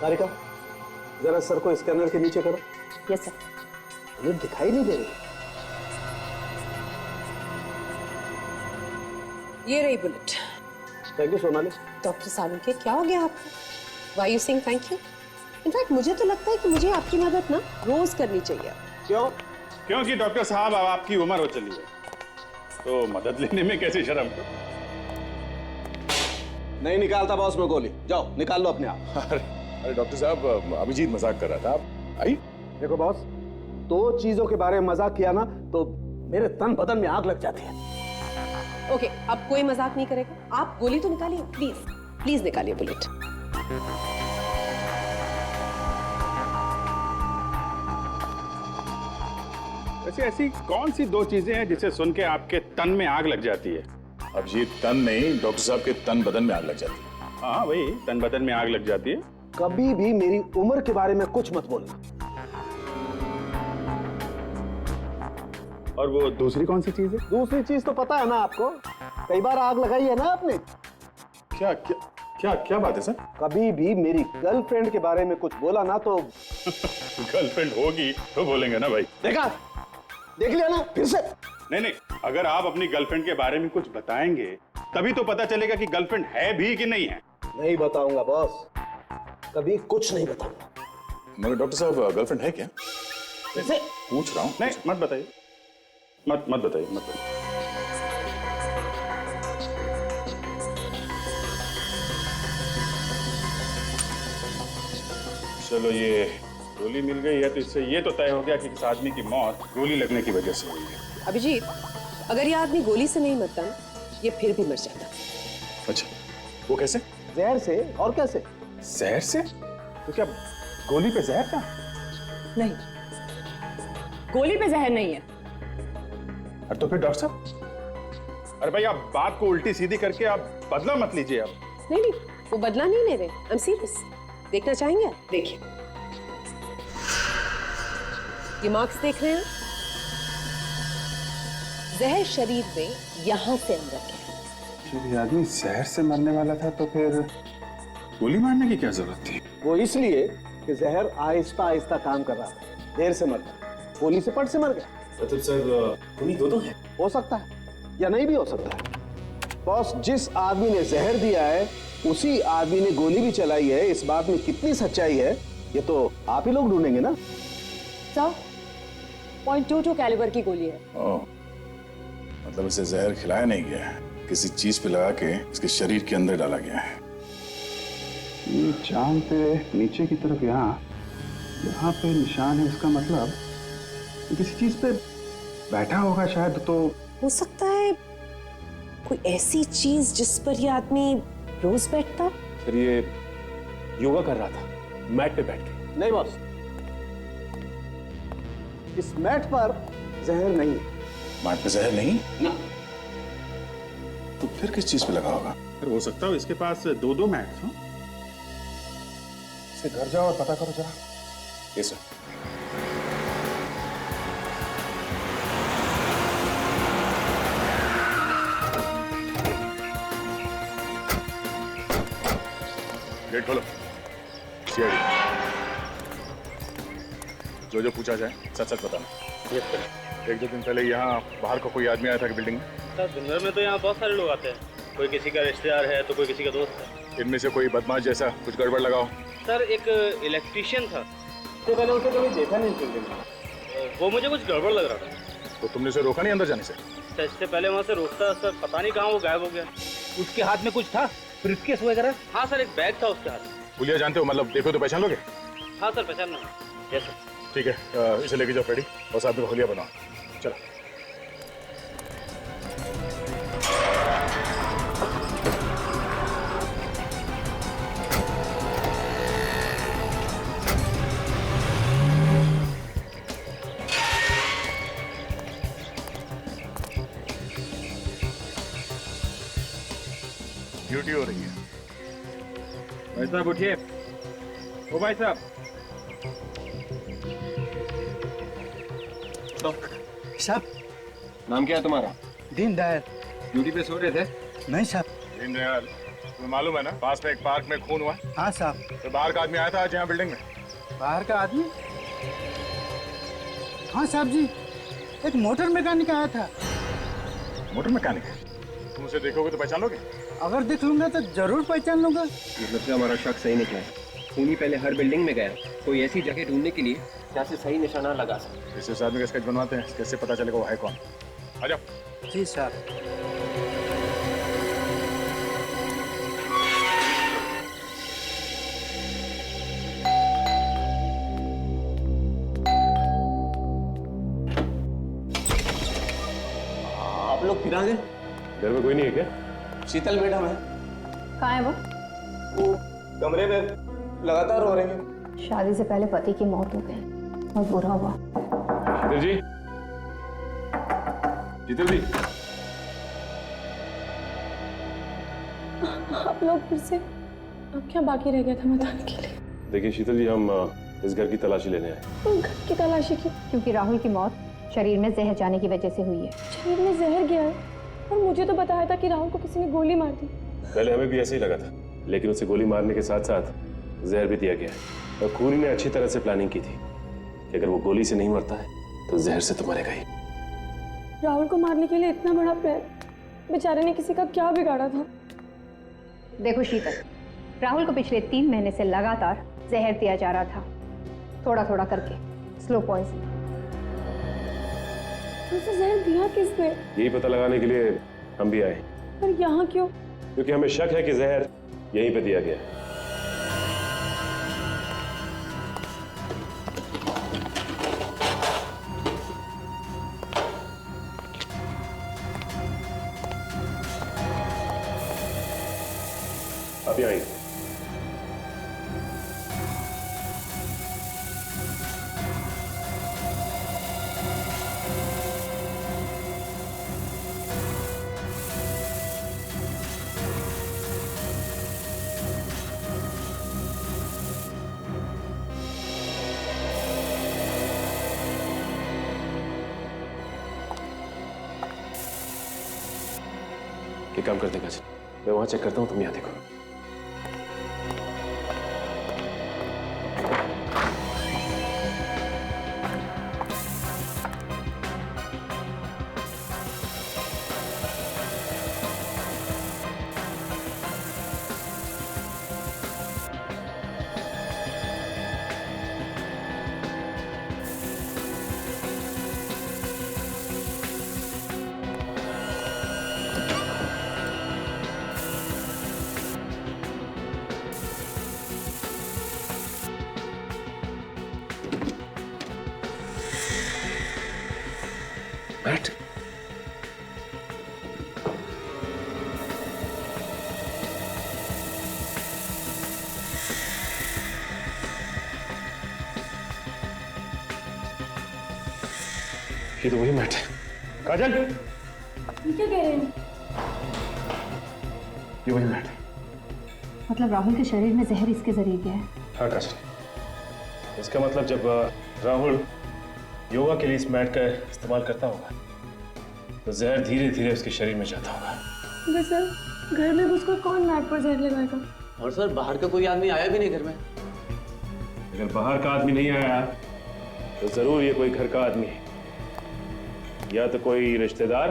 तारिका, जरा सर को स्कैनर के नीचे करो। Yes sir. बुलेट दिखाई नहीं दे रही। ये रही bullet. Thank you Sonali. Doctor Salunkhe, क्या हो गया आपको? Why you saying thank you? In fact मुझे तो लगता है कि मुझे आपकी मदद ना रोज करनी चाहिए। क्यों? क्योंकि डॉक्टर साहब अब आपकी उम्र हो चली है, तो मदद लेने में कैसी शर्म। नहीं निकालता बॉस में गोली। जाओ निकाल लो अपने आप। अरे डॉक्टर साहब, अभिजीत मजाक कर रहा था। आप आई। देखो बॉस, दो चीजों के बारे में मजाक किया ना तो मेरे तन बदन में आग लग जाती है। ओके, अब कोई मजाक नहीं करेगा। आप गोली तो निकालिए, प्लीज प्लीज निकालिए बुलेट। वैसे ऐसी कौन सी दो चीजें हैं जिसे सुन के आपके तन में आग लग जाती है? अभिजीत तन नहीं, डॉक्टर साहब के तन बदन में आग लग जाती है। हाँ वही, तन बदन में आग लग जाती है। कभी भी मेरी उम्र के बारे में कुछ मत बोलना। और वो दूसरी कौन सी चीज है? दूसरी चीज तो पता है ना आपको, कई बार आग लगाई है ना आपने। क्या क्या क्या क्या बात है सर? कभी भी मेरी गर्लफ्रेंड के बारे में कुछ बोला ना तो गर्लफ्रेंड होगी तो बोलेंगे ना भाई। देखा, देख लिया ना फिर से। नहीं नहीं, अगर आप अपनी गर्लफ्रेंड के बारे में कुछ बताएंगे तभी तो पता चलेगा कि गर्लफ्रेंड है भी कि नहीं है। नहीं बताऊंगा बॉस, कभी कुछ नहीं बताऊंगा। मगर डॉक्टर साहब, गर्लफ्रेंड है क्या? कैसे? पूछ रहा हूँ। नहीं, मत बताइए, मत बताइए, मत बताइए। चलो, ये गोली मिल गई है तो इससे ये तो तय हो गया कि इस आदमी की मौत गोली लगने की वजह से हुई है। अभिजीत, अगर ये आदमी गोली से नहीं मरता ना, ये फिर भी मर जाता। अच्छा, वो कैसे? जहर से। और कैसे? जहर से? तो क्या गोली पे जहर था? नहीं, गोली पे जहर नहीं है। और तो फिर डॉक्टर साहब, अरे भाई आप बात को उल्टी सीधी करके आप बदला मत लीजिए। आप नहीं नहीं, वो बदला नहीं ले रहे। I am serious. देखना चाहेंगे आप? देखिए, ये मार्क्स देख रहे हैं? जहर शरीर में यहां से अंदर गया। जब ये आदमी जहर से मरने वाला था तो फिर गोली मारने की क्या जरूरत थी? वो इसलिए कि जहर आहिस्ता आहिस्ता काम कर रहा था, देर से मर गया। गोली से पट से मर गया। मतलब सर, गोली दो है? हो सकता है या नहीं भी हो सकता है। बॉस, जिस आदमी ने जहर दिया है उसी आदमी ने गोली भी चलाई है। इस बात में कितनी सच्चाई है ये तो आप ही लोग ढूंढेंगे ना। सर, .22 कैलिबर की गोली है। ओह, मतलब इसे जहर खिलाया नहीं गया है, किसी चीज पे लगा के इसके शरीर के अंदर डाला गया है। ये जान पे नीचे की तरफ यहाँ पे निशान है, इसका मतलब ये किसी चीज पे बैठा होगा शायद। तो हो सकता है कोई ऐसी चीज जिस पर ये आदमी रोज बैठता। फिर ये योगा कर रहा था मैट पे बैठ के। नहीं बॉस, इस मैट पर जहर नहीं है। मैट पे जहर नहीं ना। तो फिर किस चीज पे लगा होगा? फिर हो सकता है इसके पास दो मैट्स हो। इसे घर जाओ और पता करो जरा। ये सर। गेट खोलो। सीआईडी, जो पूछा जाए सच सच बताना। एक दो दिन पहले यहाँ बाहर को कोई आदमी आया था कि बिल्डिंग में? सर, दिन भर में तो यहाँ बहुत सारे लोग आते हैं। कोई किसी का रिश्तेदार है तो कोई किसी का दोस्त है। इनमें से कोई बदमाश जैसा कुछ गड़बड़ लगाओ। सर, एक इलेक्ट्रीशियन था, इससे पहले उसे कभी देखा नहीं बिल्डिंग में। वो मुझे कुछ गड़बड़ लग रहा था। तो तुमने उसे रोका नहीं अंदर जाने से? सर, इससे पहले वहाँ से रोकता सर, पता नहीं कहाँ वो गायब हो गया। उसके हाथ में कुछ था, ब्रीफकेस वगैरह? हाँ सर, एक बैग था उसके हाथ में। पुलिया जानते हो, मतलब देखो तो पहचान लोगे? हाँ सर, पहचान। Yes sir. ठीक है, इसे लेके जाओ फ्रेडी और साथ में होलिया बनाओ। चलो। ड्यूटी हो रही है। भाई साहब उठिए। ओ भाई साहब। साहब, नाम क्या है तुम्हारा? दीन दयाल। ड्यूटी पे सो रहे थे? नहीं साहब, दीनदयाल, तुम्हें मालूम है ना, पास में एक पार्क में खून हुआ। हाँ साहब। तो बाहर का आदमी आया था आज यहाँ बिल्डिंग में। बाहर का आदमी? हाँ साहब जी, एक मोटर मैकेनिक आया था। Motor mechanic? तुम उसे देखोगे तो पहचान लोगे? अगर देख लूंगा तो जरूर पहचान लूंगा। मतलब से हमारा शक सही निकला है। खूनी पहले हर बिल्डिंग में गया, कोई ऐसी जगह ढूंढने के लिए जहाँ से सही निशाना लगा सके। इस आदमी का स्केच बनवाते हैं, कैसे पता चलेगा वो है कौन। आ जाओ। जी साहब। आप लोग फिर आ गए? घर में कोई नहीं है क्या? शीतल मैडम है। कहाँ है वो? वो कमरे में लगातार रो रही है। शादी से पहले पति की मौत हो गई, बहुत बुरा हुआ। शीतल जी, शीतल जी, आप लोग फिर से, अब क्या बाकी रह गया था बताने के लिए? देखिए शीतल जी, हम इस घर की तलाशी लेने आए। तो घर की तलाशी की? क्योंकि राहुल की मौत शरीर में जहर जाने की वजह से हुई है। शरीर में जहर गया है? और मुझे तो बताया था कि राहुल को किसी ने गोली मार दी। पहले हमें भी ऐसे ही लगा था, लेकिन उसे गोली मारने के साथ साथ जहर भी दिया गया है। और खूनी ने अच्छी तरह से प्लानिंग की थी कि अगर वो गोली से नहीं मरता है तो जहर से तो मरेगा ही। राहुल को मारने के लिए इतना बड़ा प्लान, बेचारे ने किसी का क्या बिगाड़ा था? देखो शीतल, राहुल को पिछले 3 महीने से लगातार जहर दिया जा रहा था, थोड़ा थोड़ा करके, स्लो पॉइजन। उसे जहर दिया किसने? यही पता लगाने के लिए हम भी आए। पर यहाँ क्यों? क्योंकि हमें शक है कि जहर यहीं पे दिया गया है। अभी आएंगे। ये काम कर देगा जी, मैं वहां चेक करता हूं, तुम यहाँ देखो। बैठ। ये तो वही मैट है। काजल, ये क्या कह रहे हैं? ये वही मैट है। मतलब राहुल के शरीर में जहर इसके जरिए गया है? हाँ काजल, इसका मतलब जब राहुल योगा के लिए इस मैट का इस्तेमाल करता होगा तो जहर धीरे धीरे उसके शरीर में जाता होगा। बस सर, घर में घुसकर कौन मैट पर जहर लगाएगा? और सर, बाहर का कोई आदमी आया भी नहीं घर में। अगर बाहर का आदमी नहीं आया तो जरूर ये कोई घर का आदमी है, या तो कोई रिश्तेदार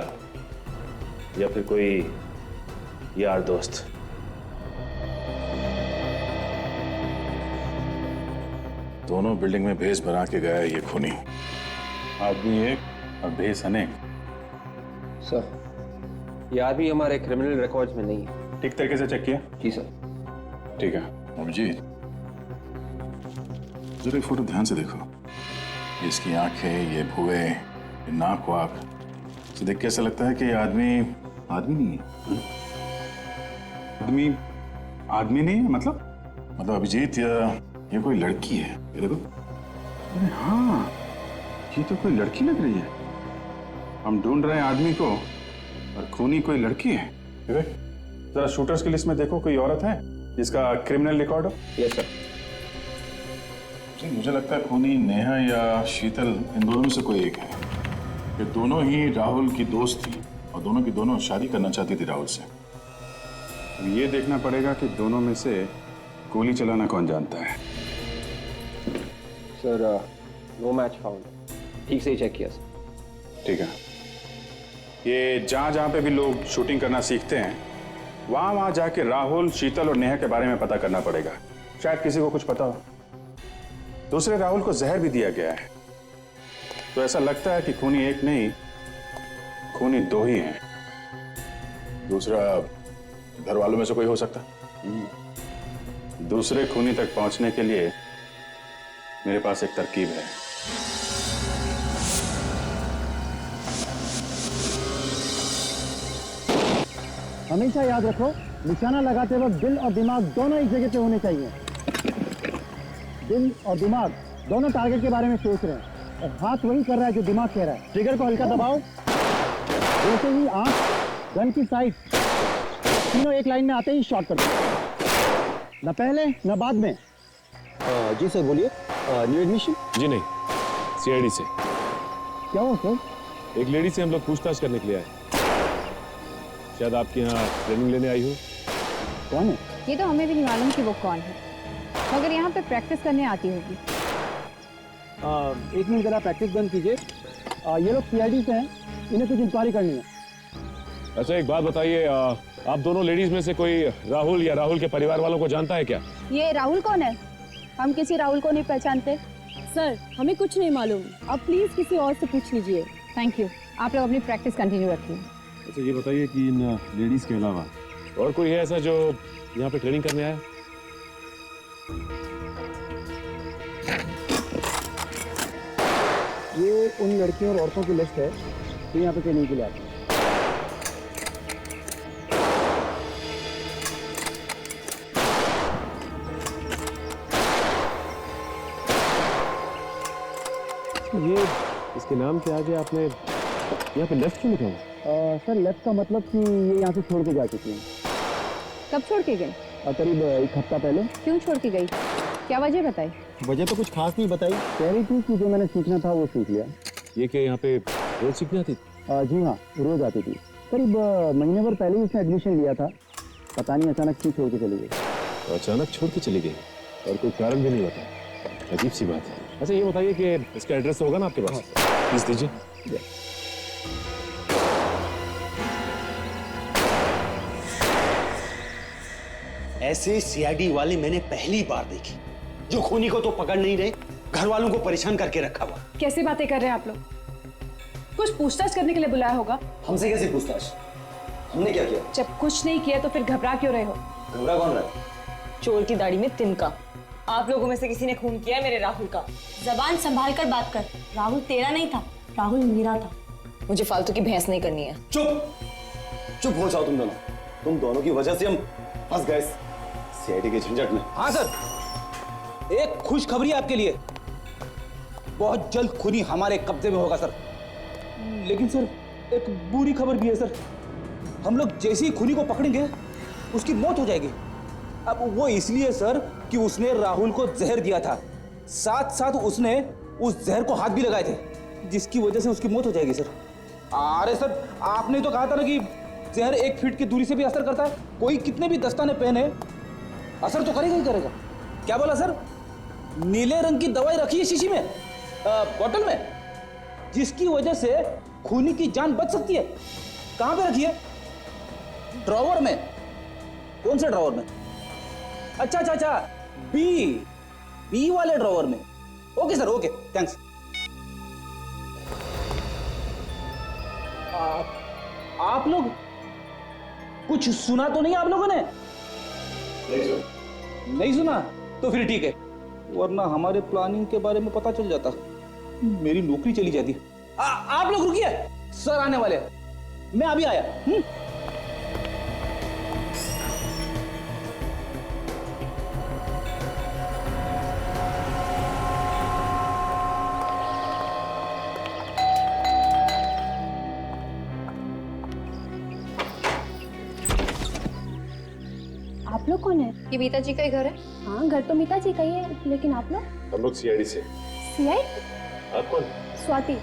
या फिर कोई यार दोस्त। दोनों बिल्डिंग में भेस बना के गया है ये खूनी। आदमी एक और भेस अनेक। सर, ये आदमी हमारे क्रिमिनल रिकॉर्ड्स में नहीं है। ठीक तरीके से चेक किया? जी सर। ठीक है। अभिजीत, जरा ये फोटो ध्यान से देखो। ये इसकी आंखें, ये भुए, ये नाक वाक, इसे देख के ऐसा लगता है कि ये आदमी नहीं है। आदमी नहीं है मतलब? मतलब अभिजीत, ये कोई लड़की है। ये देखो। अरे हाँ, ये तो कोई लड़की लग रही है। हम ढूंढ रहे हैं आदमी को और खूनी कोई लड़की है। जरा शूटर्स की लिस्ट में देखो, कोई औरत है जिसका क्रिमिनल रिकॉर्ड हो? Yes sir. जी, मुझे लगता है खूनी नेहा या शीतल, इन दोनों में से कोई एक है। ये दोनों ही राहुल की दोस्त थी और दोनों की दोनों शादी करना चाहती थी राहुल से। अब ये देखना पड़ेगा कि दोनों में से गोली चलाना कौन जानता है। सर नो मैच फाउंड, ठीक से ही चेक किया सर। ठीक है, ये जहां जहां पे भी लोग शूटिंग करना सीखते हैं वहां वहां जाके राहुल, शीतल और नेहा के बारे में पता करना पड़ेगा। शायद किसी को कुछ पता हो। दूसरे राहुल को जहर भी दिया गया है, तो ऐसा लगता है कि खूनी एक नहीं, खूनी दो ही हैं। दूसरा घर वालों में से कोई हो सकता? दूसरे खूनी तक पहुंचने के लिए मेरे पास एक तरकीब है। हमेशा याद रखो, निशाना लगाते वक्त दिल और दिमाग दोनों एक जगह पे होने चाहिए। दिल और दिमाग दोनों टारगेट के बारे में सोच रहे हैं और हाथ वही कर रहा है जो दिमाग कह रहा है। ट्रिगर को हल्का दबाओ, जैसे ही आंख, गन की साइड, तीनों एक लाइन में आते ही शॉट कर दो, न पहले न बाद में। जी सर बोलिए, न्यू एडमिशन? जी नहीं, सीआईडी से। क्या हुआ सर? एक लेडी से हम लोग पूछताछ करने के लिए आए। शायद आपके यहाँ ट्रेनिंग लेने आई हो। कौन है? ये तो हमें भी नहीं मालूम कि वो कौन है, मगर यहाँ पे प्रैक्टिस करने आती होगी। एक मिनट जरा प्रैक्टिस बंद कीजिए। ये लोग सीआईडी से हैं, इन्हें कुछ इंक्वायरी करनी है। अच्छा एक बात बताइए, आप दोनों लेडीज में से कोई राहुल या राहुल के परिवार वालों को जानता है क्या? ये राहुल कौन है? हम किसी राहुल को नहीं पहचानते। सर हमें कुछ नहीं मालूम, आप प्लीज किसी और से पूछ लीजिए। थैंक यू, आप लोग अपनी प्रैक्टिस कंटिन्यू रखिए। अच्छा ये बताइए कि इन लेडीज के अलावा और कोई है ऐसा जो यहाँ पे ट्रेनिंग करने आया? ये उन लड़कियों और औरतों की लिस्ट है जो यहाँ पे ट्रेनिंग के लिए आते हैं। ये इसके नाम के आगे आपने यहाँ पे लेफ्ट क्यों लिखा हुआ? सर लेफ्ट का मतलब कि ये यहाँ से छोड़ के जा चुकी हैं। कब छोड़ के गई? करीब एक हफ्ता पहले। क्यों छोड़ के गई? क्या वजह बताई? वजह तो कुछ खास नहीं बताई, कह रही थी कि जो मैंने सीखना था वो सीख लिया। ये क्या यहाँ पे रोज सीखनी आती? जी हाँ, रोज आती थी। करीब महीने भर पहले ही उसने एडमिशन लिया था, पता नहीं अचानक क्यों छोड़ के चली गई। तो अचानक छोड़ के चली गई और कोई कारण भी नहीं बता? अजीब सी बात है। अच्छा ये बताइए कि इसका एड्रेस होगा ना आपके पास? प्लीज दीजिए। ऐसे सीआईडी वाले मैंने पहली बार देखी, जो खूनी को तो पकड़ नहीं रहे, घर वालों को परेशान करके रखा हुआ। कैसी बातें कर रहे हैं आप लोग? कुछ पूछताछ करने के लिए बुलाया होगा। हमसे कैसे पूछताछ? हमने क्या किया? जब कुछ नहीं किया तो फिर घबरा क्यों रहे हो? घबरा कौन रहा है? चोर की दाढ़ी में तिनका। आप लोगों में से किसी ने खून किया है मेरे राहुल का। जबान संभाल कर बात कर, राहुल तेरा नहीं था, राहुल मेरा था। मुझे फालतू की बहस नहीं करनी है। चुप हो जाओ तुम दोनों की वजह से हम फंस गए सीआईडी के झंझट में। हाँ सर, एक खुशखबरी आपके लिए, बहुत जल्द खूनी हमारे कब्जे में होगा सर। लेकिन सर एक बुरी खबर भी है सर, हम लोग जैसे ही खूनी को पकड़ेंगे उसकी मौत हो जाएगी। अब वो इसलिए सर कि उसने राहुल को जहर दिया था, साथ साथ उसने उस जहर को हाथ भी लगाए थे, जिसकी वजह से उसकी मौत हो जाएगी सर। अरे सर आपने तो कहा था ना कि जहर 1 फीट की दूरी से भी असर करता है। कोई कितने भी दस्ताने पहने असर तो करेगा ही करेगा। क्या बोला सर? नीले रंग की दवाई रखी है शीशी में, बोतल में, जिसकी वजह से खूनी की जान बच सकती है। कहां पे रखी है? ड्रॉवर में। कौन से ड्रॉवर में? अच्छा, बी वाले ड्रॉवर में। Okay sir, okay, thanks. आप लोग कुछ सुना तो नहीं आप लोगों ने? नहीं सुना? तो फिर ठीक है, वरना हमारे प्लानिंग के बारे में पता चल जाता, मेरी नौकरी चली जाती। आप लोग रुकिए, सर आने वाले, मैं अभी आया। आप लोग कौन है? ये मीता जी का ही घर है। हाँ घर तो मीता जी का ही है, लेकिन आप लोग? हम लोग सीआईडी से। सीआईडी? आप कौन? स्वाति,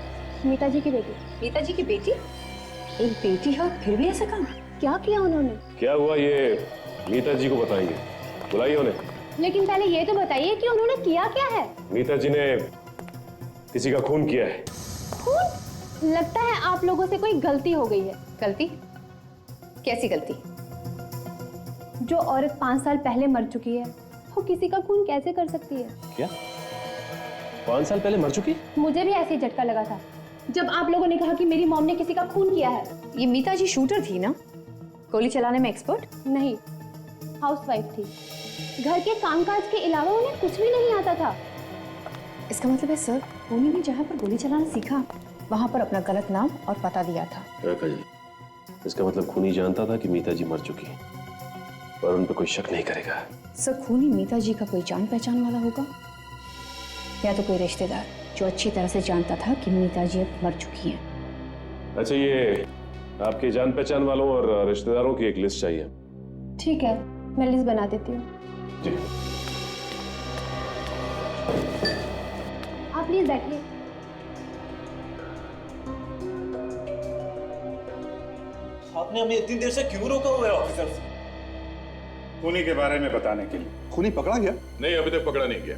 मीता जी की बेटी। मीता जी की बेटी? एक बेटी है और फिर भी ऐसा काम? क्या किया उन्होंने? क्या हुआ ये मीता जी को बताइए, बुलाइए उन्हें। लेकिन पहले ये तो बताइए कि उन्होंने किया क्या है? मीता जी ने किसी का खून किया है। खून? लगता है आप लोगों से कोई गलती हो गई है। गलती? कैसी गलती? जो औरत 5 साल पहले मर चुकी है वो किसी का खून कैसे कर सकती है? क्या 5 साल पहले मर चुकी? मुझे भी ऐसे ही झटका लगा था जब आप लोगों ने कहा कि मेरी मॉम ने किसी का खून किया है। ये मीता जी शूटर थी ना? गोली चलाने में एक्सपर्ट? नहीं, हाउसवाइफ थी। घर के कामकाज के अलावा उन्हें कुछ भी नहीं आता था। इसका मतलब है सर, खूनी ने जहाँ पर गोली चलाना सीखा वहां पर अपना गलत नाम और पता दिया था। जी, इसका मतलब खूनी जानता था कि मीता जी मर चुकी है और उन पर कोई शक नहीं करेगा। सर, खूनी मीता जी का कोई जान पहचान वाला होगा या तो कोई रिश्तेदार जो अच्छी तरह से जानता था कि मीता जी अब मर चुकी हैं। अच्छा, ये आपके जान पहचान वालों और रिश्तेदारों की एक लिस्ट चाहिए। ठीक है, मैं लिस्ट बना देती हूँ। जी। आप प्लीज बैठिए। आपने हमें इतनी देर से क्यों रोका हुआ है ऑफिसर? खूनी के बारे में बताने के लिए। खूनी पकड़ा गया? नहीं, अभी तक पकड़ा नहीं गया,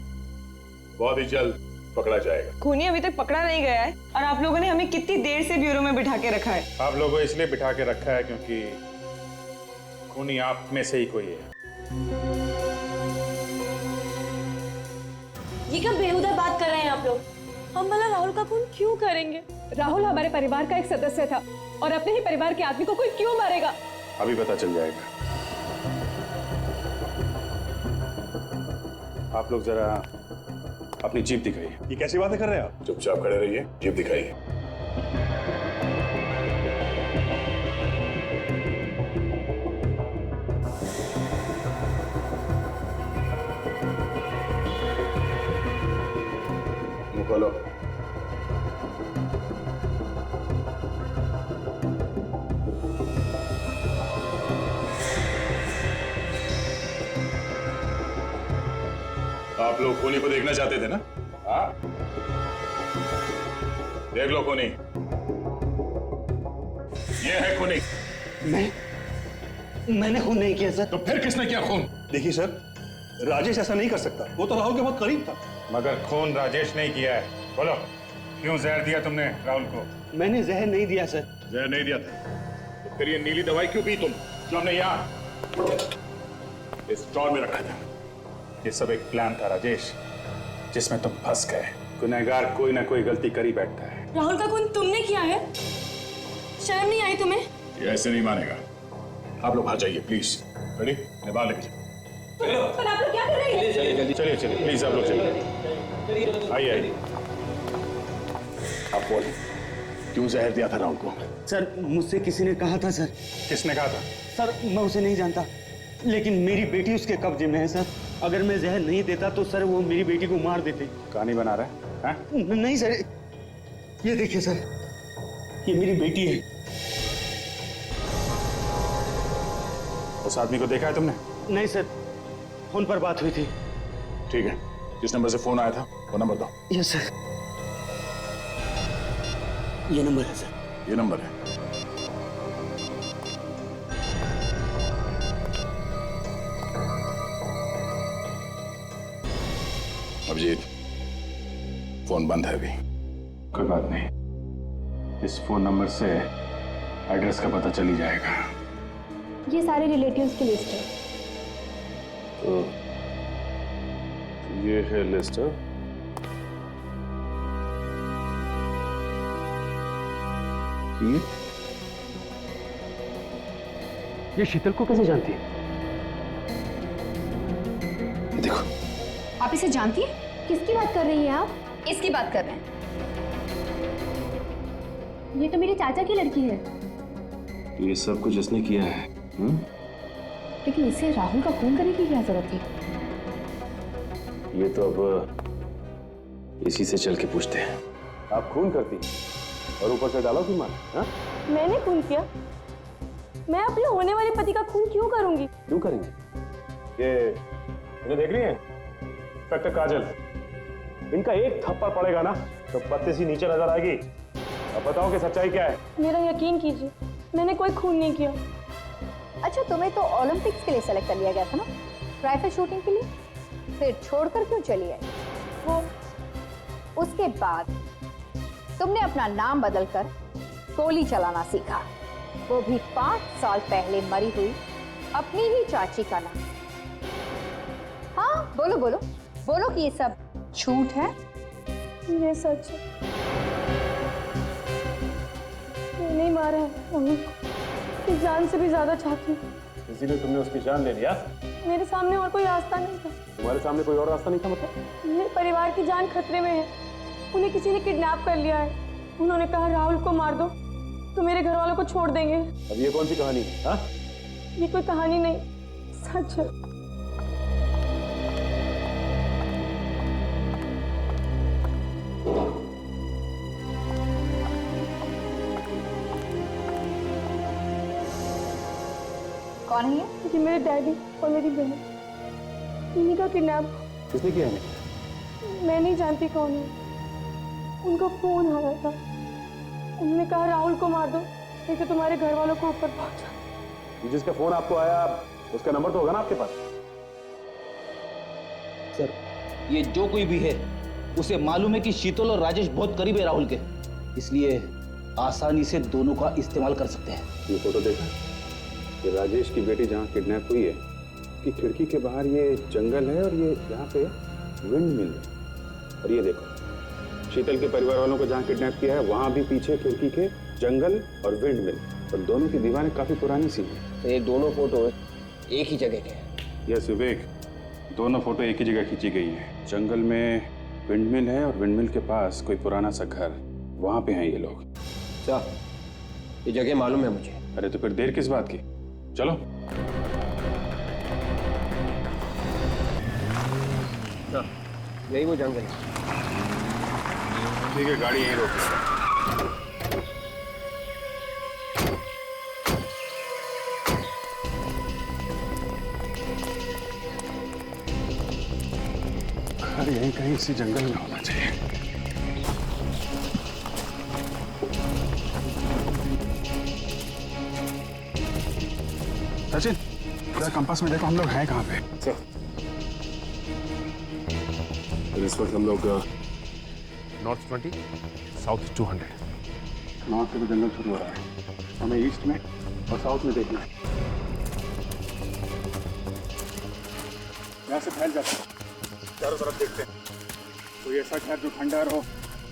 बहुत ही जल्द पकड़ा जाएगा। खूनी अभी तक पकड़ा नहीं गया है और आप लोगों ने हमें कितनी देर से ब्यूरो में बिठा के रखा है? आप लोगों को इसलिए बिठा के रखा है क्योंकि खूनी आप में से ही कोई है। ये क्या बेहुदा बात कर रहे हैं आप लोग? हम भला राहुल का खून क्यों करेंगे? राहुल हमारे परिवार का एक सदस्य था और अपने ही परिवार के आदमी को कोई क्यों मारेगा? अभी पता चल जाएगा। आप लोग जरा अपनी जीप दिखाइए। ये कैसी बातें कर रहे हैं आप? चुपचाप खड़े रहिए, जीप दिखाइए। मुंह खोलो। आप लोग खूनी को देखना चाहते थे ना? हाँ, देख लो खूनी। ये है खूनी। मैंने खून नहीं किया सर। तो फिर किसने किया खून? देखिए सर, राजेश ऐसा नहीं कर सकता, वो तो राहुल के बहुत करीब था। मगर खून राजेश नहीं किया है। बोलो, क्यों जहर दिया तुमने राहुल को? मैंने जहर नहीं दिया सर। जहर नहीं दिया था तो फिर ये नीली दवाई क्यों पी तुम, जो हमने यहाँ इस स्टोर में रखा था? ये सब एक प्लान था राजेश, जिसमें तुम फंस गए। गुनहगार कोई ना कोई गलती कर ही बैठता है। राहुल का खून तुमने किया है? शर्म नहीं आई तुम्हें? ये ऐसे नहीं मानेगा। आप लोग बाहर जाइए प्लीज। रेडी? मैं बाहर लेके जाऊँ। पर आप लोग क्या कर रहे हैं? चलिए चलिए प्लीज, आप लोग चलिए। आइए आइए। आप बोलिए, क्यों जहर दिया था राहुल को? सर, मुझसे किसी ने कहा था सर। किसने कहा था? सर, मैं उसे नहीं जानता, लेकिन मेरी बेटी उसके कब्जे में है सर। अगर मैं जहर नहीं देता तो सर वो मेरी बेटी को मार देते। कहानी बना रहा है? नहीं सर, ये देखिए सर, ये मेरी बेटी है। उस आदमी को देखा है तुमने? नहीं सर, फोन पर बात हुई थी। ठीक है, जिस नंबर से फोन आया था वो नंबर दो। यस सर, ये नंबर है सर। ये नंबर है। अभिजीत, फोन बंद है अभी। कोई बात नहीं, इस फोन नंबर से एड्रेस का पता चल ही जाएगा। ये सारे रिलेटिव्स की लिस्ट है। तो ये है लिस्ट। ये शीतल को कैसे जानती है? देखो, आप इसे जानती है? किसकी बात कर रही हैं आप? इसकी बात कर रहे हैं। ये तो मेरे चाचा की लड़की है। ये सब कुछ इसने किया है। लेकिन इसे राहुल का खून करने की क्या जरूरत थी? ये तो अब इसी से चल के पूछते हैं। आप खून करती और ऊपर से डालो कि मार? मैंने खून किया? मैं अपने होने वाले पति का खून क्यों करूंगी? क्यों करेंगे? ये इन्हें देख रही हैं? इंस्पेक्टर काजल, इनका एक थप्पड़ पड़ेगा ना तो पत्ते सी नीचे नजर आएगी। अब बताओ कि सच्चाई क्या है? मेरा यकीन कीजिए, मैंने कोई खून नहीं किया। अच्छा, तुम्हें तो ओलंपिक्स के लिए सेलेक्ट कर लिया गया था ना, राइफल शूटिंग के लिए, फिर छोड़कर क्यों चली आई? वो उसके बाद तुमने अपना नाम बदलकर गोली चलाना सीखा, वो भी 5 साल पहले मरी हुई अपनी ही चाची का नाम। हाँ, बोलो बोलो बोलो कि ये सब झूठ है। ये सच है, मैंने ही मारा है मम्मी को, इस जान से भी ज्यादा चाहती हूँ। इसीलिए तुमने उसकी जान ले लिया? मेरे सामने और कोई रास्ता नहीं था। तुम्हारे सामने कोई और रास्ता नहीं था मतलब? मेरे परिवार की जान खतरे में है, उन्हें किसी ने किडनैप कर लिया है। उन्होंने कहा राहुल को मार दो तो मेरे घर वालों को छोड़ देंगे। अब ये कौन सी कहानी है? हाँ? ये कोई कहानी नहीं, सच है। कौन है ये? ये मेरे डैडी और मेरी बहन, इन्हीं का किडनैप। किसने किया है? मैं नहीं जानती कौन है, उनका फोन आया था, उन्होंने कहा राहुल को मार दो नहीं तो तुम्हारे घर वालों को ऊपर पहुंचा। जिसका फोन आपको आया उसका नंबर तो होगा ना आपके पास? सर, ये जो कोई भी है उसे मालूम है कि शीतल और राजेश बहुत करीब है राहुल के, इसलिए आसानी से दोनों का इस्तेमाल कर सकते हैं। ये फोटो देखा कि राजेश की बेटी जहाँ किडनैप हुई है, कि खिड़की के बाहर ये जंगल है और ये यहाँ पे विंड मिल है। और ये देखो शीतल के परिवार वालों को जहाँ किडनैप किया है वहाँ भी पीछे खिड़की के जंगल और विंड मिल, और दोनों की दीवारें काफी पुरानी सी हैं। तो ये दोनों फोटो एक ही जगह के हैं? यस विवेक, दोनों फोटो एक ही जगह खींची गई है। जंगल में विंड मिल है और विंड मिल के पास कोई पुराना सा घर, वहाँ पे हैं ये लोग। अच्छा, ये जगह मालूम है मुझे। अरे तो फिर देर किस बात की, चलो। यही वो जंगल है। ठीक है, गाड़ी यहीं रोक। घर यहीं कहीं इसी जंगल में होना चाहिए। सचिन, जरा कंपास में देखो हम लोग हैं कहाँ पे। इस वक्त हम लोग नॉर्थ 20 साउथ 200। नॉर्थ से तो जंगल शुरू हो रहा है, हमें ईस्ट में और साउथ में देखना है। यहाँ से फैल जाते हैं, चारों तरफ देखते हैं कोई ऐसा घर जो खंडहर हो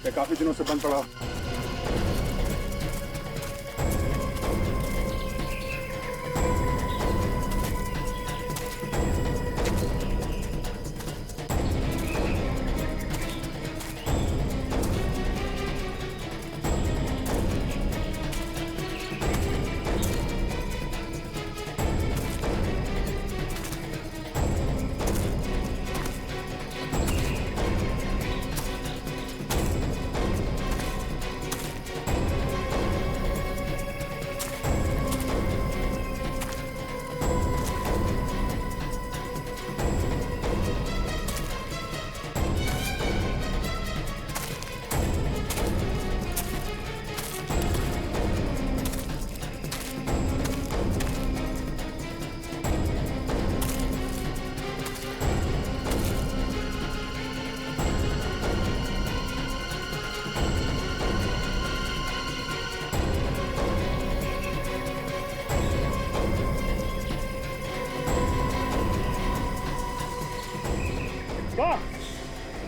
या काफी दिनों से बंद पड़ा हो।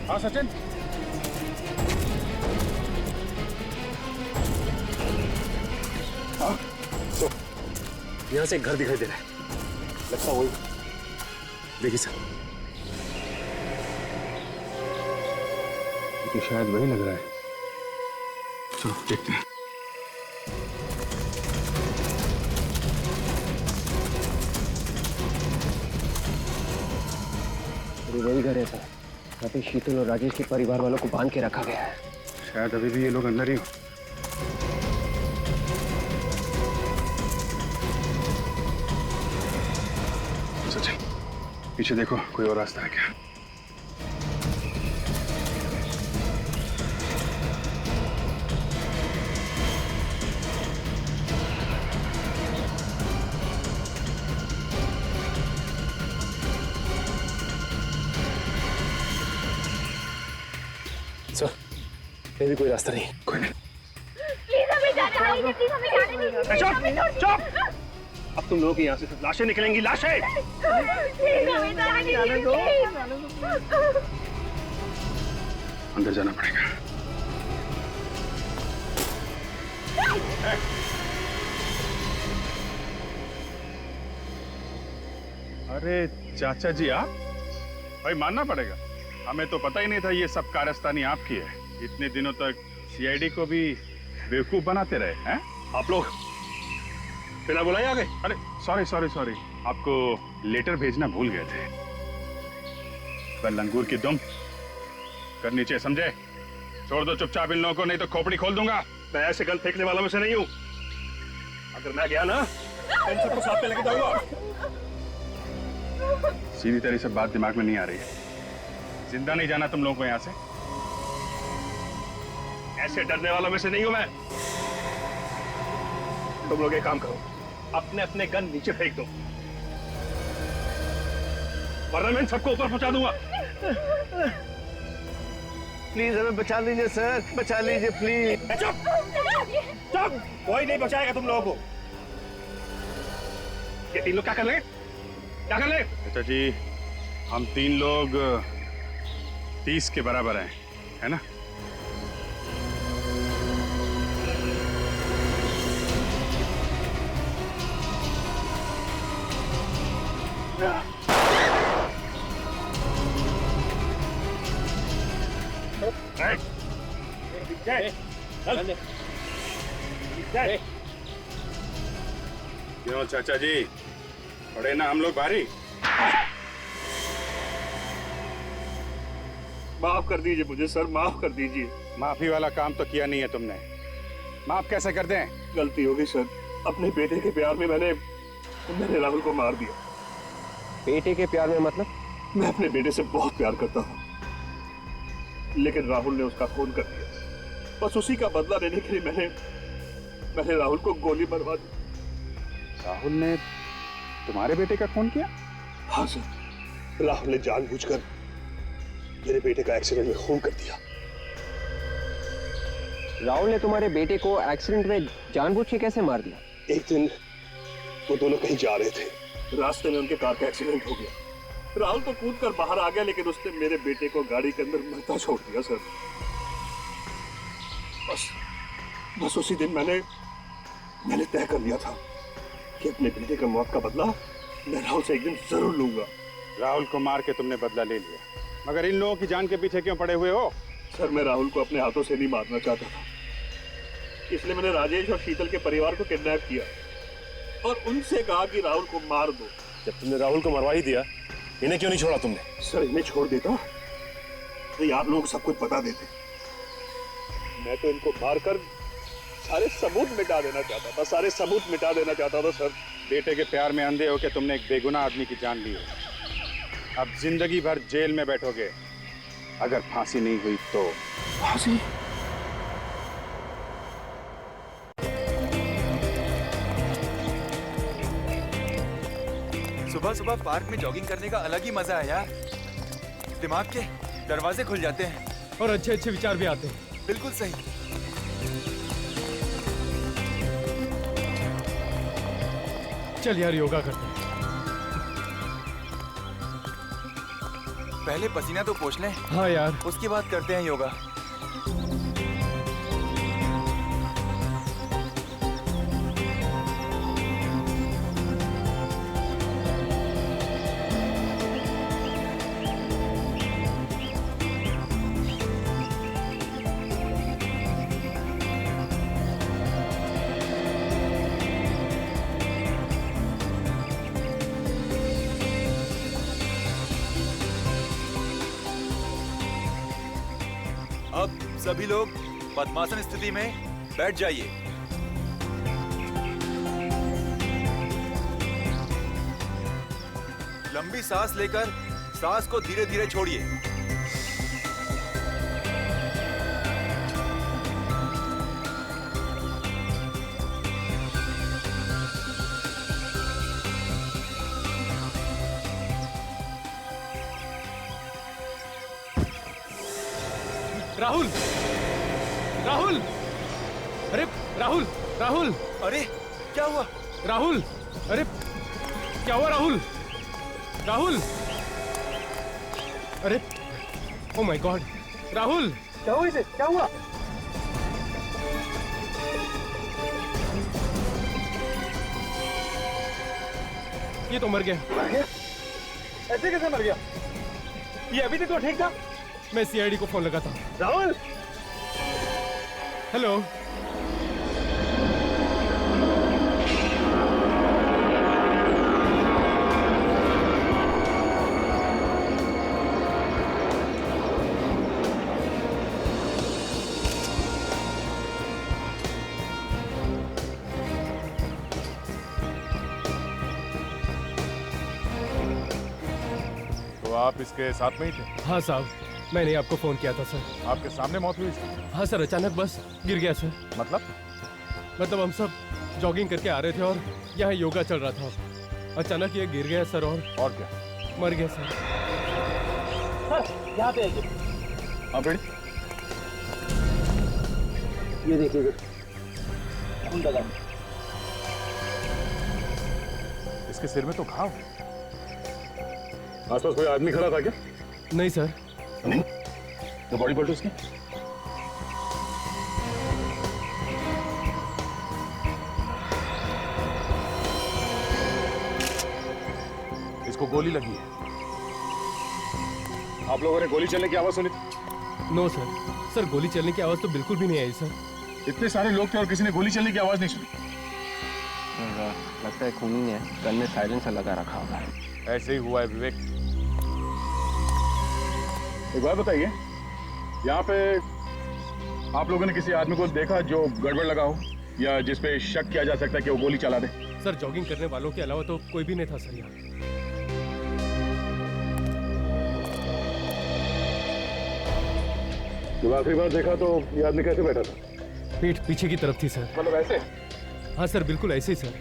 हाँ सचिन, हाँ तो यहाँ से एक घर दिखाई दे रहा है, लगता वही। देखिए सर, ये शायद वही लग रहा है। चलो देखते हैं। वही घर है सर, यहाँ पे शीतल और राजेश के परिवार वालों को बांध के रखा गया है। शायद अभी भी ये लोग अंदर ही हो। सचिन, पीछे देखो कोई और रास्ता है क्या? कहीं भी कोई रास्ता नहीं। कोई नहीं। प्लीज हमें जाने दीजिए, प्लीज हमें जाने दीजिए। चुप चुप। अब तुम लोगों की यहाँ से लाशें निकलेंगी, लाशें। प्लीज हमें जाने दीजिए। अंदर जाना पड़ेगा। अरे चाचा जी आप? भाई मानना पड़ेगा, हमें तो पता ही नहीं था ये सब कारस्तानी आपकी है। इतने दिनों तक सीआईडी को भी बेवकूफ बनाते रहे हैं आप लोग। बिना बुलाए आ गए। अरे सॉरी सॉरी सॉरी, आपको लेटर भेजना भूल गए थे। पर लंगूर की दुम कर नीचे, समझे? छोड़ दो चुपचाप इन लोगों को, नहीं तो खोपड़ी खोल दूंगा। मैं ऐसे गन फेंकने वालों में से नहीं हूँ। अगर मैं गया ना तो इन सबको साथ में लेके जाऊंगा। सीधी तरह से बात दिमाग में नहीं आ रही है। जिंदा नहीं जाना तुम लोगों को यहाँ से। ऐसे डरने वालों में से नहीं हूं मैं। तुम लोग एक काम करो, अपने अपने गन नीचे फेंक दो, वरना मैं इन सबको ऊपर पहुंचा दूंगा। प्लीज हमें बचा लीजिए सर, बचा लीजिए प्लीज। चुप चुप, कोई नहीं बचाएगा तुम लोगों को। ये तीन लोग क्या कर रहे हैं? क्या कर रहे हैं? चाचा जी, हम तीन लोग 30 के बराबर हैं, है ना? क्यों चाचा जी, पड़े ना हम लोग भारी? माफ कर दीजिए मुझे सर, माफ कर दीजिए। माफी वाला काम तो किया नहीं है तुमने, माफ कैसे कर दें? गलती होगी सर, अपने बेटे के प्यार में मैंने राहुल को मार दिया। बेटे के प्यार में मतलब? मैं अपने बेटे से बहुत प्यार करता हूँ, लेकिन राहुल ने उसका खून कर दिया। बस उसी का बदला लेने के लिए मैंने राहुल को गोली मरवा दी। राहुल ने तुम्हारे बेटे का खून किया? हाँ सर, राहुल ने जानबूझकर मेरे बेटे का एक्सीडेंट में खून कर दिया। राहुल ने तुम्हारे बेटे को एक्सीडेंट में जानबूझ के कैसे मार दिया? एक दिन वो दोनों कहीं जा रहे थे, रास्ते में उनके कार का एक्सीडेंट हो गया। राहुल तो कूद कर बाहर आ गया, लेकिन उसने मेरे बेटे को गाड़ी के अंदर मरता छोड़ दिया सर। बस उसी दिन मैंने तय कर लिया था कि अपने बेटे का मौत का बदला मैं राहुल से एक दिन जरूर लूंगा। राहुल को मार के तुमने बदला ले लिया, मगर इन लोगों की जान के पीछे क्यों पड़े हुए हो? सर, मैं राहुल को अपने हाथों से नहीं मारना चाहता था, इसलिए मैंने राजेश और शीतल के परिवार को किडनैप किया और उनसे कहा कि राहुल को मार दो। जब तुमने राहुल को मरवा ही दिया, इन्हें क्यों नहीं छोड़ा तुमने? सर, इन्हें छोड़ देता तो ये आप लोग सब कुछ बता देते। मैं तो इनको मारकर सारे सबूत मिटा देना चाहता था, सारे सबूत मिटा देना चाहता था सर। बेटे के प्यार में अंधे होकर तुमने एक बेगुनाह आदमी की जान ली है। अब जिंदगी भर जेल में बैठोगे। अगर फांसी नहीं हुई तो। फांसी? सुबह सुबह पार्क में जॉगिंग करने का अलग ही मजा है यार। दिमाग के दरवाजे खुल जाते हैं और अच्छे अच्छे विचार भी आते हैं। बिल्कुल सही। चल यार, योगा करते हैं। पहले पसीना तो पोंछ लें। हाँ यार, उसके बाद करते हैं योगा। अब सभी लोग पद्मासन स्थिति में बैठ जाइए। लंबी सांस लेकर सांस को धीरे धीरे छोड़िए। राहुल, राहुल! अरे राहुल! राहुल! अरे क्या हुआ? राहुल! अरे क्या हुआ राहुल? राहुल! अरे ओ माय गॉड! राहुल! क्या हुआ इसे? क्या हुआ? ये तो मर गया। मर गया? ऐसे कैसे मर गया? ये अभी तक तो ठीक था। मैं सीआईडी को फोन लगाता हूँ। राहुल! हेलो। तो आप इसके साथ में ही थे? हाँ साहब, मैंने आपको फोन किया था सर। आपके सामने मौत हुई इसकी? हाँ सर, अचानक बस गिर गया सर। मतलब हम सब जॉगिंग करके आ रहे थे और यहाँ योगा चल रहा था। अचानक ये गिर गया सर और क्या? मर गया सर। यहाँ पे आइए। हाँ बेटी, ये देखिए खून लगा। इसके सिर में तो घाव। आसपास कोई आदमी खड़ा था क्या? नहीं सर। नहीं? तो बॉडी पलटो उसकी। इसको गोली लगी है। आप लोगों ने गोली चलने की आवाज सुनी थी? No sir. सर गोली चलने की आवाज तो बिल्कुल भी नहीं आई सर। इतने सारे लोग थे और किसी ने गोली चलने की आवाज नहीं सुनी। लगता है खूनी ने गन में साइलेंसर लगा रखा होगा। ऐसे ही हुआ है विवेक। एक बात बताइए, यहाँ पे आप लोगों ने किसी आदमी को देखा जो गड़बड़ लगा हो या जिस पे शक किया जा सकता है कि वो गोली चला दे? सर जॉगिंग करने वालों के अलावा तो कोई भी नहीं था सर यहाँ। जब आखिरी बार देखा तो ये आदमी कैसे बैठा था? पीठ पीछे की तरफ थी सर। मतलब ऐसे? हाँ सर, बिल्कुल ऐसे ही सर।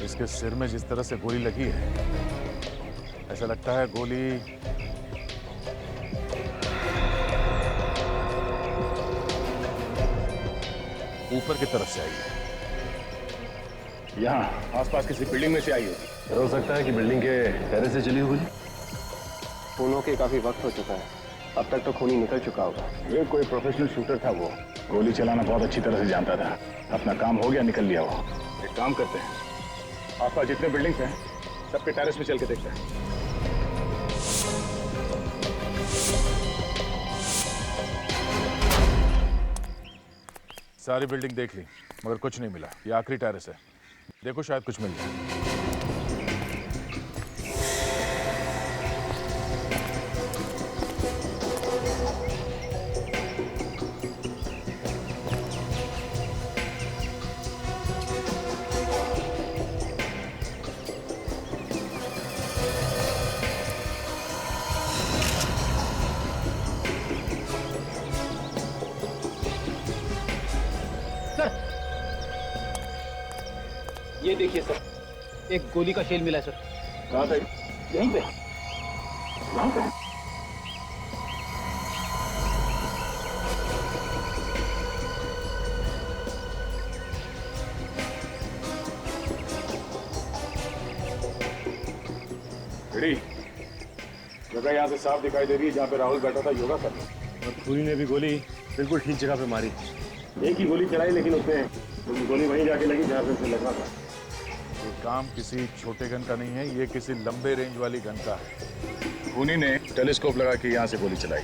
इसके सिर में जिस तरह से गोली लगी है, ऐसा लगता है गोली ऊपर की तरफ से आई है। यहाँ आसपास किसी बिल्डिंग में से आई होगी। हो सकता है कि बिल्डिंग के टेरेस से चली हो गोली। खूनों के काफी वक्त हो चुका है, अब तक तो खूनी निकल चुका होगा। ये कोई प्रोफेशनल शूटर था, वो गोली चलाना बहुत अच्छी तरह से जानता था। अपना काम हो गया, निकल लिया वो। एक काम करते हैं, आसपास जितने बिल्डिंग्स हैं सबके टेरेस में चल के देखते हैं। सारी बिल्डिंग देख ली मगर कुछ नहीं मिला। ये आखिरी टेरेस है, देखो शायद कुछ मिल जाए। ये देखिए सर, एक गोली का शेल मिला है सर। कहाँ पे? यहीं पे। कहाँ पे? जगह यहाँ से साफ दिखाई दे रही है जहाँ पे राहुल बैठा था योगा करने। और खूनी ने भी गोली बिल्कुल ठीक जगह पे मारी। एक ही गोली चलाई लेकिन उसने गोली वहीं जाके लगी जहाँ पे उसे लगा था। ये काम किसी छोटे गन का नहीं है, ये किसी लंबे रेंज वाली गन का है। खूनी ने टेलीस्कोप लगा के यहाँ से गोली चलाई।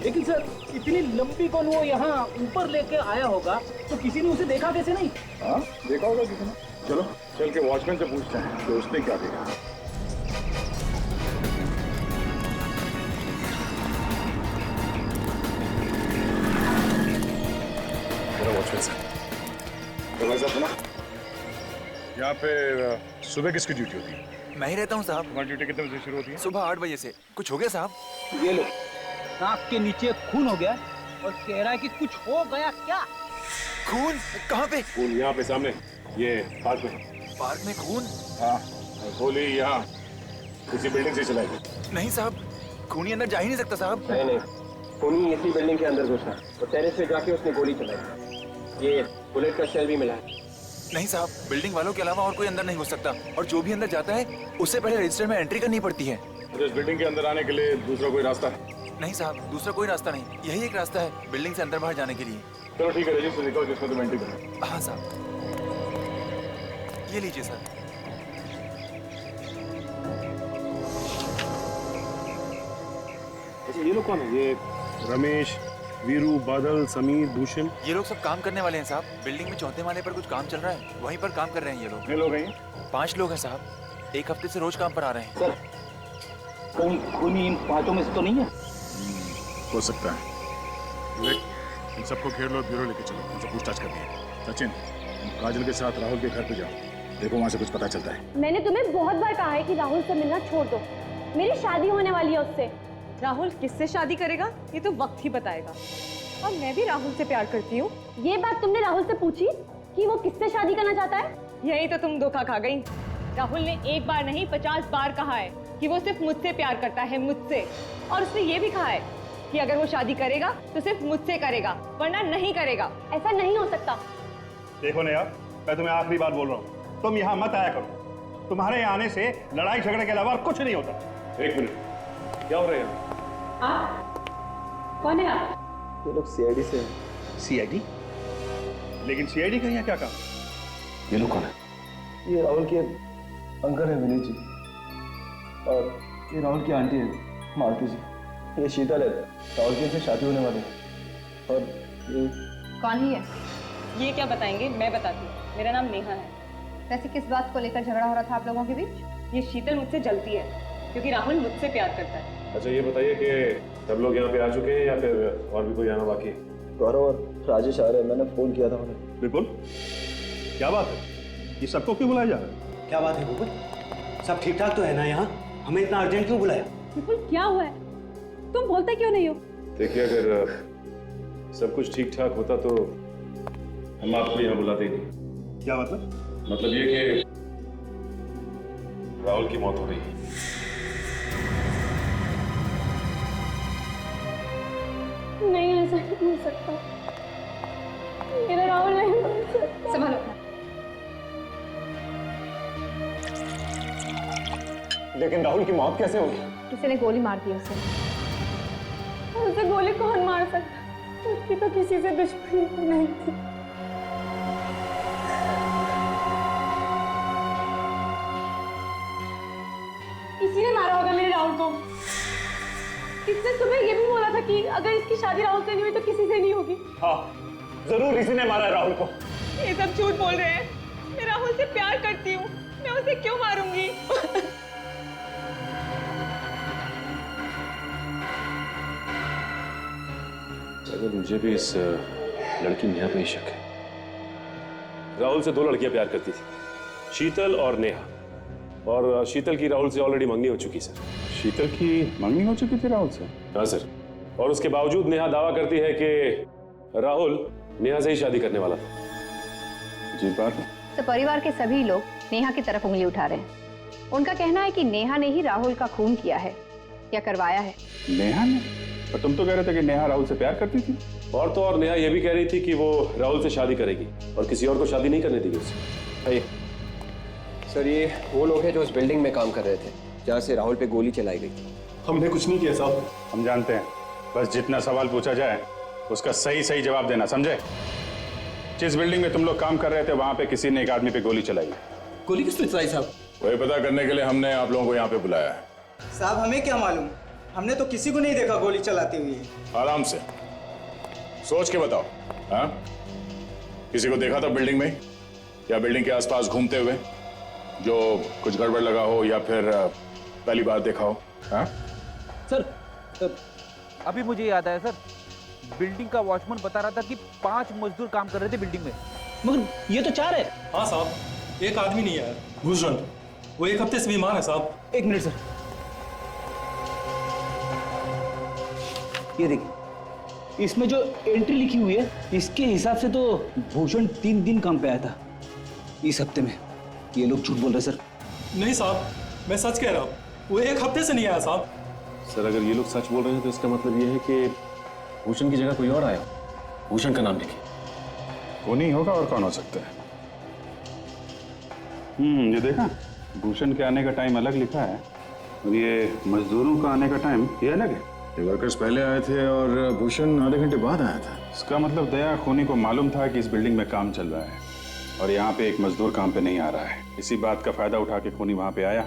लेकिन सर इतनी लंबी कौन वो यहाँ ऊपर लेके आया होगा तो किसी ने उसे देखा कैसे नहीं? हाँ देखा होगा किसी ने। चलो चल के वॉचमैन से पूछते हैं कि उसने क्या देखा। वॉचमैन सर, तो भाई साहब सुना, यहाँ पे सुबह किसकी ड्यूटी होती है? मैं ही रहता हूँ साहब। तुम्हारी ड्यूटी कितने बजे शुरू होती है? सुबह 8 बजे से। कुछ हो गया साहब? ये लो, नाक के नीचे खून हो गया और कह रहा है कि कुछ हो गया क्या? खून? कहाँ पे? खून यहाँ पे सामने, ये पार्क में। पार्क में खून? हाँ, गोली यहाँ किसी बिल्डिंग से चलाई गई। नहीं साहब, खूनी अंदर जा ही नहीं सकता साहब। नहीं, खूनी इसी बिल्डिंग के अंदर घुसा और टेरेस पे जाके उसने गोली चलाई। ये बुलेट का शेल भी मिला है। नहीं साहब, बिल्डिंग वालों के अलावा और कोई अंदर नहीं घुस सकता, और जो भी अंदर जाता है उससे पहले रजिस्टर में एंट्री करनी पड़ती है। तो इस बिल्डिंग के अंदर आने के लिए दूसरा कोई रास्ता है? नहीं साहब, दूसरा कोई रास्ता नहीं, यही एक रास्ता है बिल्डिंग से अंदर बाहर जाने के लिए। चलो ठीक है, रजिस्टर दिखाओ जिसमें तुम एंट्री करो। हाँ साहब, ये लीजिए सर। अच्छा, ये लोग कौन है? ये रमेश, वीरू, बादल, समीर, भूषण, ये लोग सब काम करने वाले हैं साहब। बिल्डिंग में चौथे माले पर कुछ काम चल रहा है, वहीं पर काम कर रहे हैं ये लोग। कितने लोग हैं? 5 लोग हैं साहब, एक हफ्ते से रोज काम पर आ रहे हैं। सर, कहीं खूनी इन 5 में से तो नहीं है? हो सकता है। इन सबको घेर लो, ब्यूरो लेके चलो, इनसे पूछताछ करनी है। सचिन, तुम काजल के साथ राहुल के घर पे जाओ, देखो वहाँ से कुछ पता चलता है। मैंने तुम्हें बहुत बार कहा है कि राहुल से मिलना छोड़ दो, मेरी शादी होने वाली है उससे। राहुल किससे शादी करेगा ये तो वक्त ही बताएगा, और मैं भी राहुल से प्यार करती हूँ। ये बात तुमने राहुल से पूछी कि वो किससे शादी करना चाहता है? यही तो तुम धोखा खा गई। राहुल ने एक बार नहीं 50 बार कहा है कि वो सिर्फ मुझसे प्यार करता है, मुझसे। और उसने ये भी कहा है कि अगर वो शादी करेगा तो सिर्फ मुझसे करेगा, वरना नहीं करेगा। ऐसा नहीं हो सकता। देखो नेहा, मैं तुम्हें आखिरी बार बोल रहा हूँ, तुम यहाँ मत आया करो। तुम्हारे यहाँ आने से लड़ाई झगड़े के अलावा कुछ नहीं होता। 1 मिनट, क्या हो रहा है? कौन है आप? ये लोग सीआईडी से हैं। सीआईडी? लेकिन सीआईडी का यहाँ क्या काम? ये लोग कौन है? ये राहुल के अंकल है विनीत जी, और ये राहुल की आंटी है मालती जी। ये शीतल है, राहुल की से शादी होने वाली है। और ये कौन ही है? ये क्या बताएंगे, मैं बताती हूँ। मेरा नाम नेहा है। वैसे किस बात को लेकर झगड़ा हो रहा था आप लोगों के बीच? ये शीतल मुझसे जलती है क्योंकि राहुल मुझसे प्यार करता है। अच्छा, ये बताइए कि सब लोग यहाँ पे आ चुके हैं या फिर और भी कोई आना बाकी है? गौरव और राजेश आ रहे हैं, मैंने फोन किया था उन्हें। बिल्कुल, क्या बात है? ये सबको क्यों बुलाया जा रहा है? क्या बात है गोकुल, सब ठीक ठाक तो है ना यहाँ? हमें इतना अर्जेंट क्यों बुलाया? बिल्कुल, क्या हुआ है? तुम बोलते क्यों नहीं हो? देखिए, अगर सब कुछ ठीक ठाक होता तो हम आपको यहाँ बुलाते ही नहीं। क्या मतलब? मतलब ये कि राहुल की मौत हो गई। नहीं, ऐसा नहीं हो सकता। मेरा राहुल नहीं हो सकता। संभालो। लेकिन राहुल की मौत कैसे होगी? किसी ने गोली मार दी उसे। उसे गोली कौन मार सकता? उसकी तो किसी से दुश्मनी नहीं थी। किसी ने मारा होगा मेरे राहुल को। इसने तुम्हें ये भी बोला था कि अगर इसकी शादी राहुल से नहीं हुई तो किसी से नहीं होगी। हाँ, जरूर इसी ने मारा है राहुल को। ये सब झूठ बोल रहे हैं। मैं राहुल से प्यार करती हूँ, मैं उसे क्यों मारूंगी? अगर मुझे भी इस लड़की नेहा पे ही शक है। राहुल से 2 लड़कियां प्यार करती थी, शीतल और नेहा, और शीतल की राहुल से ऑलरेडी मंगनी हो चुकी सर। शीतल की मंगनी हो चुकी थी राहुल से? हाँ सर, और उसके बावजूद नेहा दावा करती है कि राहुल नेहा से ही शादी करने वाला था। जी बात है। तो परिवार के सभी लोग नेहा की तरफ उंगली उठा रहे हैं। उनका कहना है कि नेहा ने ही राहुल का खून किया है या करवाया है। नेहा ने? पर तुम तो कह रहे थे कि नेहा राहुल से प्यार करती थी। और तो और नेहा यह भी कह रही थी कि वो राहुल से शादी करेगी और किसी और को शादी नहीं करने देगी उसे। सर, ये वो लोग हैं जो उस बिल्डिंग में काम कर रहे थे जहाँ से राहुल पे गोली चलाई गई थी। हमने कुछ नहीं किया साहब। हम जानते हैं, बस जितना सवाल पूछा जाए उसका सही सही जवाब देना, समझे? जिस बिल्डिंग में तुम लोग काम कर रहे थे वहां पे किसी ने एक आदमी पे गोली चलाई। गोली किसने चलाई साहब? वही पता करने के लिए हमने आप लोगों को यहाँ पे बुलाया है। साहब, हमें क्या मालूम, हमने तो किसी को नहीं देखा गोली चलाते हुए। आराम से सोच के बताओ। हाँ, किसी को देखा था बिल्डिंग में या बिल्डिंग के आसपास घूमते हुए जो कुछ गड़बड़ लगा हो या फिर पहली बार देखा हो? हाँ सर, अभी मुझे याद आया सर, बिल्डिंग का वॉचमैन बता रहा था कि 5 मजदूर काम कर रहे थे बिल्डिंग में, मगर ये तो 4 है। हाँ साहब, एक आदमी नहीं है, भूषण, वो 1 हफ्ते से बीमार है साहब। 1 मिनट सर, ये देखिए, इसमें जो एंट्री लिखी हुई है इसके हिसाब से तो भूषण 3 दिन काम पे आया था इस हफ्ते में। ये लोग झूठ बोल रहे सर। नहीं साहब, मैं सच कह रहा हूँ, वो 1 हफ्ते से नहीं आया साहब। सर, अगर ये लोग सच बोल रहे हैं तो इसका मतलब ये है कि भूषण की जगह कोई और आया, भूषण का नाम लिखे। खूनी होगा और कौन हो सकता है? ये देखा, भूषण के आने का टाइम अलग लिखा है और ये मजदूरों का आने का टाइम ये अलग है। ये वर्कर्स पहले आए थे और भूषण आधे घंटे बाद आया था। इसका मतलब दया खूनी को मालूम था कि इस बिल्डिंग में काम चल रहा है और यहाँ पे एक मजदूर काम पे नहीं आ रहा है। इसी बात का फायदा उठा के खूनी वहां पे आया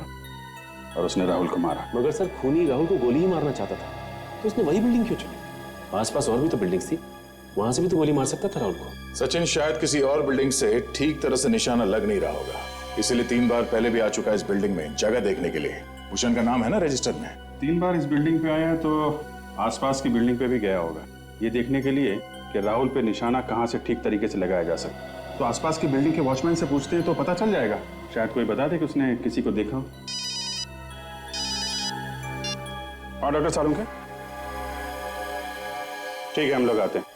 और उसने राहुल को मारा। मगर सर खूनी राहुल को गोली ही मारना चाहता था, तो उसने वही बिल्डिंग क्यों चुनी? आसपास और भी तो बिल्डिंग्स थी, वहां से भी तो गोली मार सकता था राहुल को। सचिन, शायद किसी और बिल्डिंग से ठीक तरह से निशाना लग नहीं रहा होगा, इसीलिए 3 बार पहले भी आ चुका है इस बिल्डिंग में जगह देखने के लिए। भूषण का नाम है ना रजिस्टर में। 3 बार इस बिल्डिंग पे आया है तो आसपास की बिल्डिंग पे भी गया होगा, ये देखने के लिए कि राहुल पे निशाना कहाँ से ठीक तरीके से लगाया जा सकता। तो आसपास की बिल्डिंग के वॉचमैन से पूछते हैं तो पता चल जाएगा, शायद कोई बता दे कि उसने किसी को देखा हो। और डॉक्टर सालुंके, ठीक है हम लोग आते हैं।